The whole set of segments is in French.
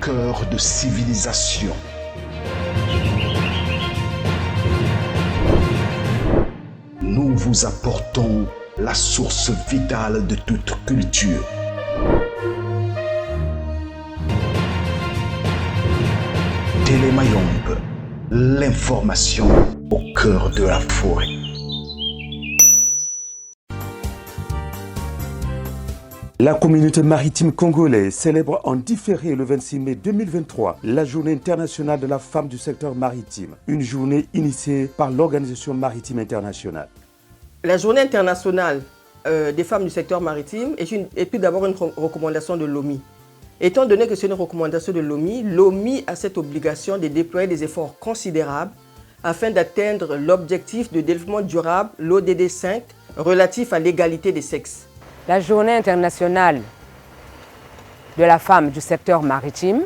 cœur de civilisation. Nous vous apportons la source vitale de toute culture. Télé Mayombe, l'information au cœur de la forêt. La communauté maritime congolaise célèbre en différé le 26 mai 2023 la journée internationale de la femme du secteur maritime, une journée initiée par l'Organisation maritime internationale. La journée internationale des femmes du secteur maritime est tout d'abord une recommandation de l'OMI. Étant donné que c'est une recommandation de l'OMI a cette obligation de déployer des efforts considérables afin d'atteindre l'objectif de développement durable, l'ODD 5, relatif à l'égalité des sexes. La journée internationale de la femme du secteur maritime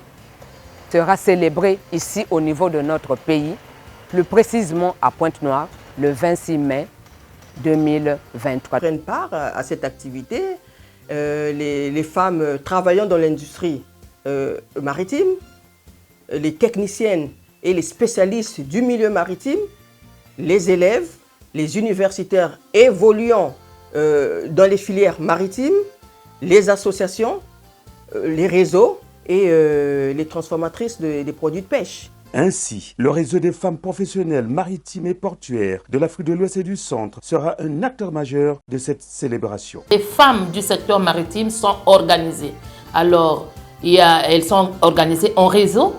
sera célébrée ici au niveau de notre pays, plus précisément à Pointe-Noire, le 26 mai 2023. Prennent part à cette activité les femmes travaillant dans l'industrie maritime, les techniciennes et les spécialistes du milieu maritime, les élèves, les universitaires évoluant dans les filières maritimes, les associations, les réseaux et les transformatrices des produits de pêche. Ainsi, le réseau des femmes professionnelles maritimes et portuaires de l'Afrique de l'Ouest et du Centre sera un acteur majeur de cette célébration. Les femmes du secteur maritime sont organisées. Alors, elles sont organisées en réseau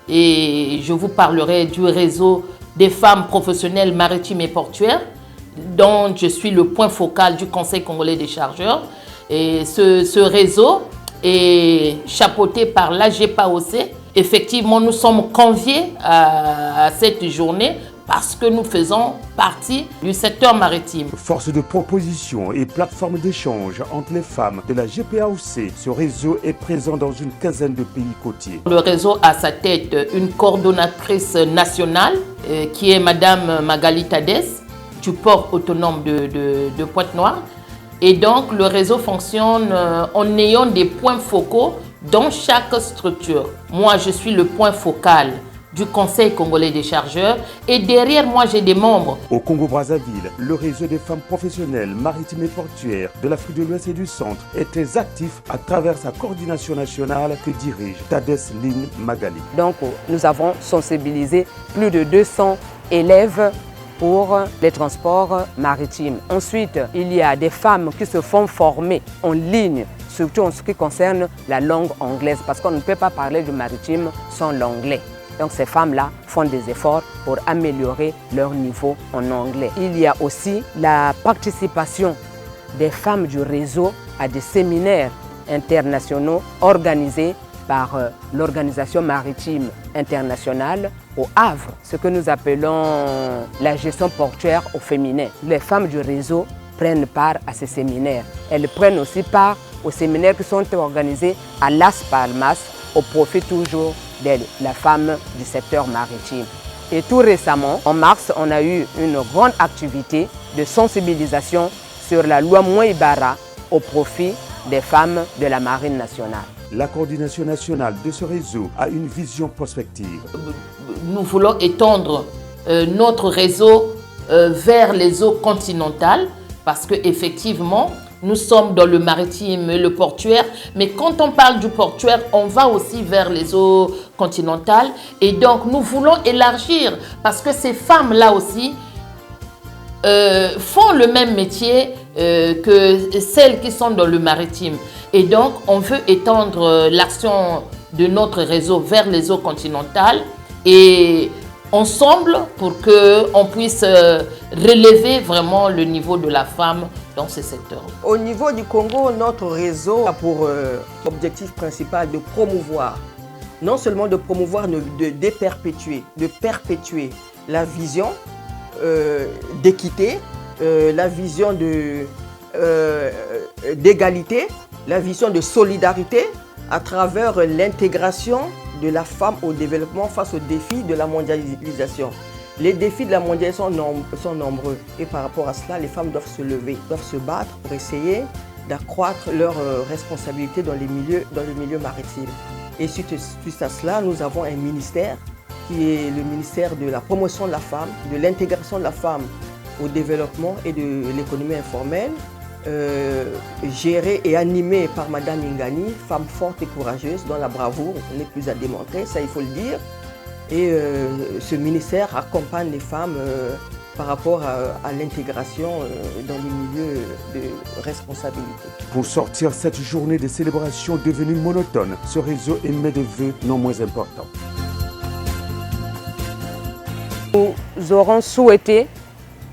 et je vous parlerai du réseau des femmes professionnelles maritimes et portuaires dont je suis le point focal du Conseil congolais des chargeurs. Et ce réseau est chapeauté par l'AGPAOC. Effectivement, nous sommes conviés à cette journée parce que nous faisons partie du secteur maritime. Force de proposition et plateforme d'échange entre les femmes de la GPAOC, ce réseau est présent dans une quinzaine de pays côtiers. Le réseau a à sa tête une coordonnatrice nationale qui est Madame Magali Tadès du port autonome de Pointe-Noire. Et donc, le réseau fonctionne en ayant des points focaux dans chaque structure. Moi, je suis le point focal du Conseil congolais des chargeurs et derrière moi, j'ai des membres. Au Congo-Brazzaville, le réseau des femmes professionnelles maritimes et portuaires de l'Afrique de l'Ouest et du Centre est très actif à travers sa coordination nationale que dirige Tadès Line Magali. Donc, nous avons sensibilisé plus de 200 élèves pour les transports maritimes. Ensuite, il y a des femmes qui se font former en ligne, surtout en ce qui concerne la langue anglaise, parce qu'on ne peut pas parler du maritime sans l'anglais. Donc ces femmes-là font des efforts pour améliorer leur niveau en anglais. Il y a aussi la participation des femmes du réseau à des séminaires internationaux organisés par l'Organisation maritime internationale au Havre, ce que nous appelons la gestion portuaire au féminin. Les femmes du réseau prennent part à ces séminaires. Elles prennent aussi part aux séminaires qui sont organisés à Las Palmas au profit toujours de la femme du secteur maritime. Et tout récemment, en mars, on a eu une grande activité de sensibilisation sur la loi Mouaïbara au profit des femmes de la Marine nationale. La coordination nationale de ce réseau a une vision prospective. Nous voulons étendre notre réseau vers les eaux continentales parce qu'effectivement, nous sommes dans le maritime et le portuaire, mais quand on parle du portuaire, on va aussi vers les eaux continentales. Et donc, nous voulons élargir parce que ces femmes-là aussi font le même métier que celles qui sont dans le maritime. Et donc, on veut étendre l'action de notre réseau vers les eaux continentales et ensemble pour qu'on puisse relever vraiment le niveau de la femme dans ce secteur. Au niveau du Congo, notre réseau a pour objectif principal de promouvoir, non seulement de promouvoir, de perpétuer la vision d'équité, la vision d'égalité, la vision de solidarité à travers l'intégration de la femme au développement face aux défis de la mondialisation. Les défis de la mondialisation sont nombreux et par rapport à cela, les femmes doivent se lever, doivent se battre pour essayer d'accroître leur responsabilité dans le milieu maritime. Et suite à cela, nous avons un ministère qui est le ministère de la promotion de la femme, de l'intégration de la femme au développement et de l'économie informelle, géré et animé par Madame Ingani, femme forte et courageuse dont la bravoure n'est plus à démontrer, ça il faut le dire. Et ce ministère accompagne les femmes par rapport à l'intégration dans les milieux de responsabilité. Pour sortir cette journée de célébration devenue monotone, ce réseau émet des vœux non moins importants. Nous aurons souhaité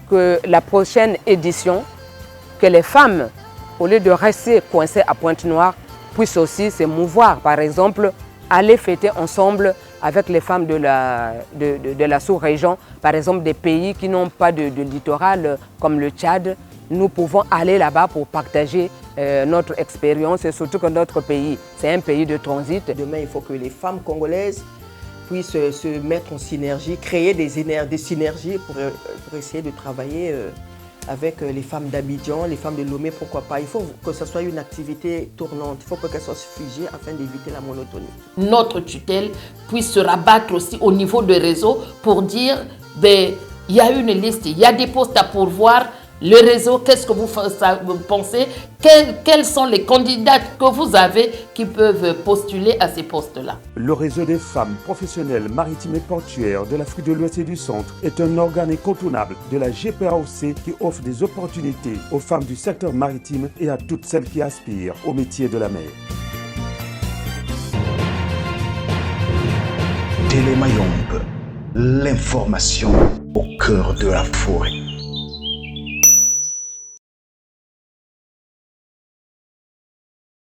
que la prochaine édition, que les femmes, au lieu de rester coincées à Pointe-Noire, puissent aussi se mouvoir. Par exemple, aller fêter ensemble avec les femmes de la sous-région, par exemple des pays qui n'ont pas de littoral comme le Tchad. Nous pouvons aller là-bas pour partager notre expérience et surtout que notre pays, c'est un pays de transit. Demain, il faut que les femmes congolaises puissent se mettre en synergie, créer des synergies pour essayer de travailler avec les femmes d'Abidjan, les femmes de Lomé, pourquoi pas. Il faut que ce soit une activité tournante, il faut pas qu'elle soit figée afin d'éviter la monotonie. Notre tutelle puisse se rabattre aussi au niveau de réseau pour dire, il y a une liste, il y a des postes à pourvoir. Le réseau, qu'est-ce que vous pensez? Quels sont les candidats que vous avez qui peuvent postuler à ces postes-là? Le réseau des femmes professionnelles maritimes et portuaires de l'Afrique de l'Ouest et du Centre est un organe incontournable de la GPAOC qui offre des opportunités aux femmes du secteur maritime et à toutes celles qui aspirent au métier de la mer. Télémayombe, l'information au cœur de la forêt.